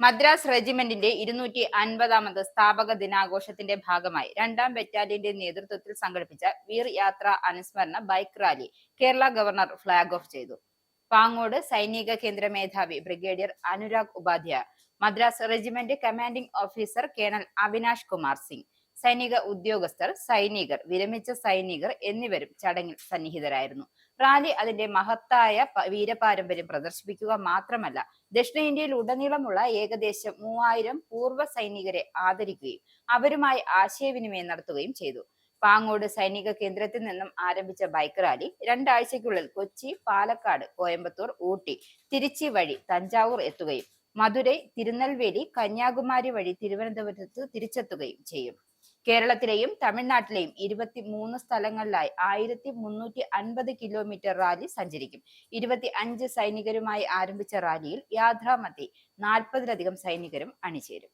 മദ്രാസ് റെജിമെന്റിന്റെ 250ാമത് സ്ഥാപക ദിനാഘോഷത്തിന്റെ ഭാഗമായി 2ാം ബറ്റാലിയന്റെ നേതൃത്വത്തിൽ സംഘടിപ്പിച്ച വീർ യാത്ര അനുസ്മരണ bike rally Kerala governor flag off ചെയ്തു. പാങ്ങോട് സൈനിക കേന്ദ്ര മേധാവി brigadier Anurag Upadhyaya, Madras regiment commanding officer colonel Avinash Kumar Singh, സൈനിക ഉദ്യോഗസ്ഥർ, സൈനികർ, വിരമിച്ച സൈനികർ എന്നിവരും ചടങ്ങിൽ സന്നിഹിതരായിരുന്നു. റാലി അതിന്റെ മഹത്തായ വീരപാരമ്പര്യം പ്രദർശിപ്പിക്കുക മാത്രമല്ല, ദക്ഷിണേന്ത്യയിൽ ഉടനീളമുള്ള ഏകദേശം 3000 പൂർവ്വ സൈനികരെ ആദരിക്കുകയും അവരുമായി ആശയവിനിമയം നടത്തുകയും ചെയ്തു. പാങ്ങോട് സൈനിക കേന്ദ്രത്തിൽ നിന്നും ആരംഭിച്ച ബൈക്ക് റാലി 2 ആഴ്ചയ്ക്കുള്ളിൽ കൊച്ചി, പാലക്കാട്, കോയമ്പത്തൂർ, ഊട്ടി, തിരുച്ചി വഴി തഞ്ചാവൂർ എത്തുകയും മധുരൈ, തിരുനെൽവേലി, കന്യാകുമാരി വഴി തിരുവനന്തപുരത്ത് തിരിച്ചെത്തുകയും ചെയ്യും. കേരളത്തിലെയും തമിഴ്നാട്ടിലെയും 23 സ്ഥലങ്ങളിലായി 1350 കിലോമീറ്റർ റാലി സഞ്ചരിക്കും. 25 സൈനികരുമായി ആരംഭിച്ച റാലിയിൽ യാത്രാമധ്യേ 40-ലധികം സൈനികരും അണിചേരും.